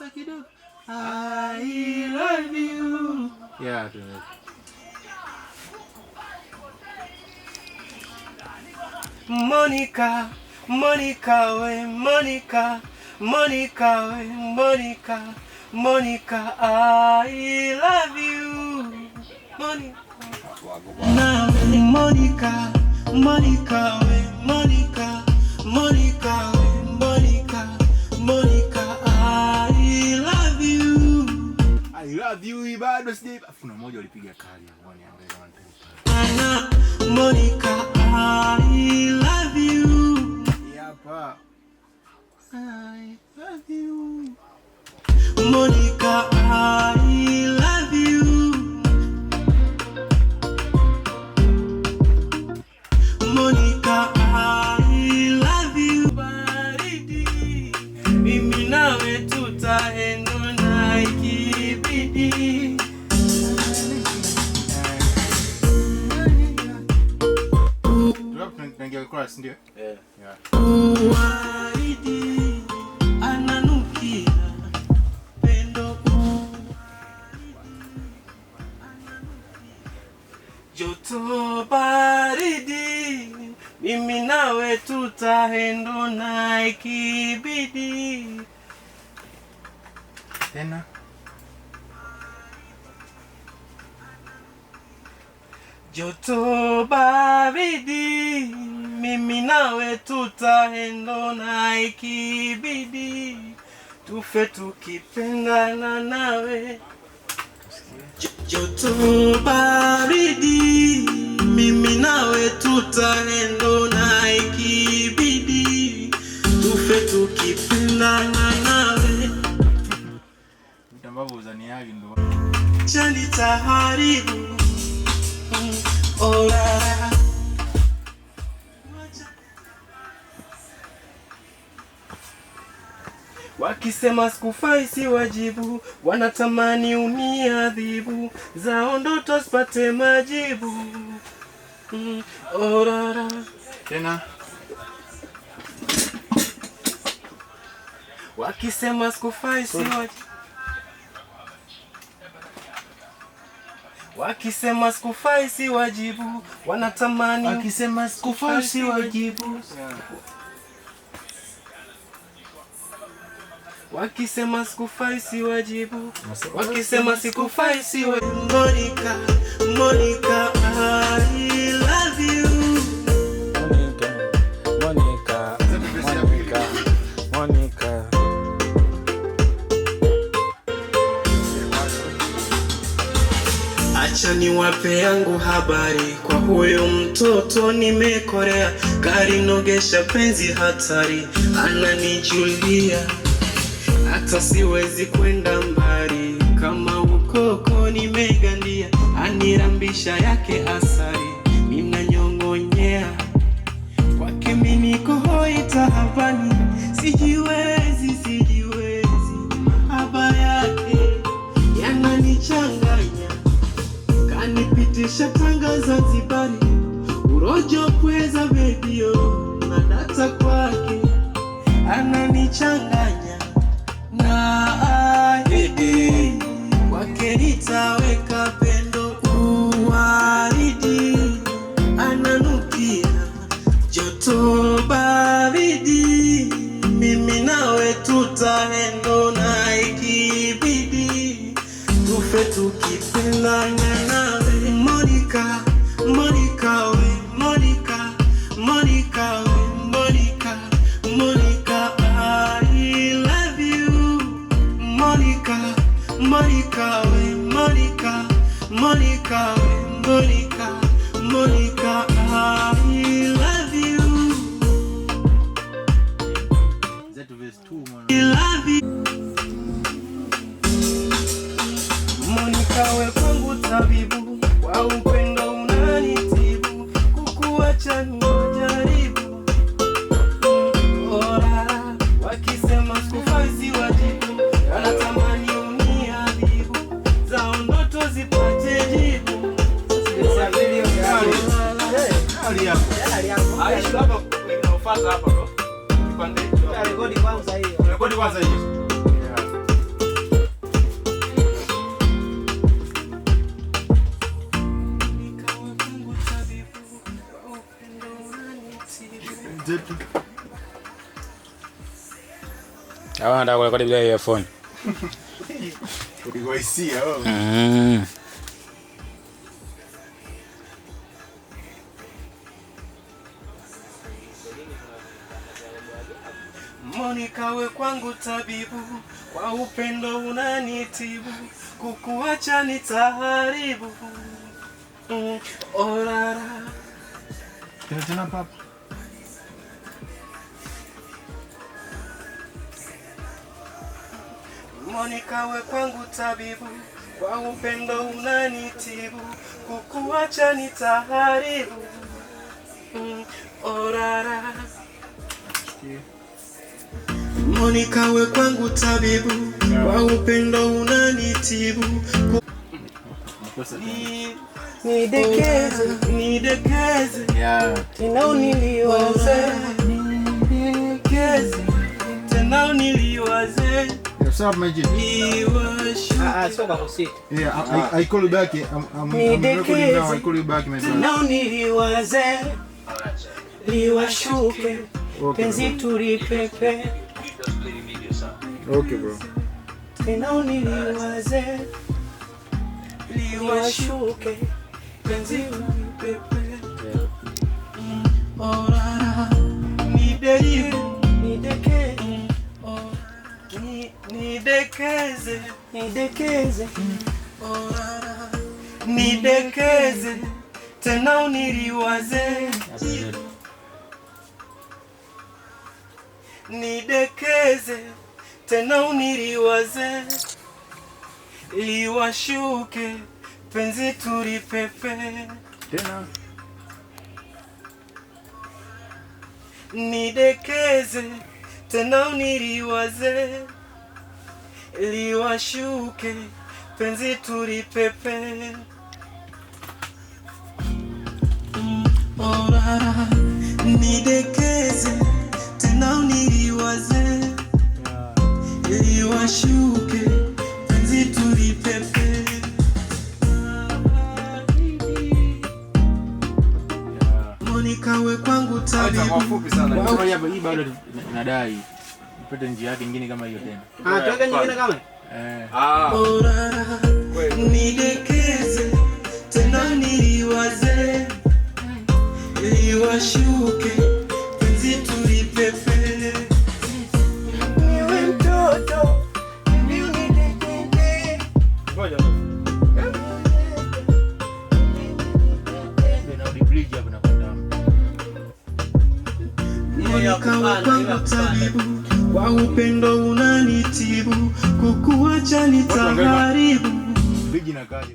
Sasa kidogo. I love you. Yeah, Monica, Monica, we Monica, Monica, we Monica, Monica, I love you. Monica, now Monica, Monica, we Monica, Monica, we Monica, Monica, I love you. I love you bado sije. Afu na mmoja ulipiga kali uone angalia wanataka. Monica, I love you. Yapa. I love you. Monica, I love you. Monica, I love you. Baridi, mimi nawe tutaendana ikibidi. Tunaingia chorus ndio? Yeah. Waridi ananukia pendo joto baridi mimi nawe tutaendana ikibidi. Tena joto baridi mimi nawe tutaendana ikibidi, tufe tukipendana nawe. Joto baridi mimi nawe tutaendana ikibidi, tufe tukipendana nawe. Mtambavu uzaniagi ndo chani taharibu. Ora wakisema sikufai si wajibu, wanatamani uniadhibu, zao ndoto sipate majibu. Orara tena wakisema sikufai si wajibu, wakisema sikufai si wajibu, wanatamani wakisema sikufai si wajibu. Wakisema sikufai si wajibu, wakisema sikufai si wajibu. Monica, Monica, I love you. Monica, Monica, Monica, Monica. Acha niwape yangu habari, kwa huyo mtoto nimekorea, karinogesha penzi hatari, ananijulia hata siwezi kwenda mbali, kama ukoko nimegandia, anirambisha yake asari, ninanyongonyea kwake mimi niko hoi tahabani, sijiwezi mahaba yake yananichanganya, kanipitisha Tanga Zanzibari, urojo pweza bedio na data kwake ananichanganya, na ahidi kwake nitaweka pendo uwaridi, ananukia joto baridi, mimi nawe tutaendana ikibidi, tufe tukipendana nawe. Monica, Monica, we Monica, Monica, we Monica, Monica, I love you. Monica, Monica, we Monica, Monica, we Monica, Monica, I love you. That verse 2, man. I love you. Monica, we kwangu tabibu, kwa upendo unanitibu, kukuacha ni majaribu. Ora, wakisema sikufai si wajibu, wanatamani uniadhibu, zao ndoto zipate jibu. Hali yako. Aishi hapa inafuata hapa ndo. Kipande. Rekodi kwanza hiyo. Rekodi kwanza hiyo. Hawa nataka kurekodi bila earphone. Uliwaisia wao. Monica we kwangu tabibu, kwa upendo unanitibu, kukuacha nitaharibu. Orara. Tena papa. Monica we kwangu tabibu, kwa upendo unanitibu, kukuacha nitaharibu. Orara. Monica we kwangu tabibu, kwa upendo unanitibu. Nidekeze, nidekeze, tena uniliwaze. Nidekeze, tena uniliwaze. What's up, my G? So kusita. Yeah, I call you back. I'm recording now. I call you back, my brother. Tena uniliwaze. Liwashuke. Penzi tulipepe. Okay, bro. Tena uniliwaze. Liwashuke. Penzi tulipepe. Orara. Nidekeze. Nidekeze. Nidekeze. Orara. Nidekeze. Tena uniliwaze. Nidekeze, tena uniliwaze. Liwashuke, penzi tulipepe. Tena. Nidekeze, tena uniliwaze. Liwashuke, penzi tulipepe. Orara, nidekeze, tena uniliwaze. Liwashuke, penzi tulipepe. Monica we kwangu tabibu. Hii bado nadai. Nipate njia yake nyingine kama hiyo tena. Tuweke nyingine kama? Orara, nidekeze, tena niliwaze. Liwashuke, penzi tulipepe. Niwe mtoto, niwe unidekeze. Ngoja. Ndio ni bridge hapa na kwenda. Monica we kwangu tabibu, kwa upendo unanitibu, kukuacha nitaharibu. Bridge na kaje.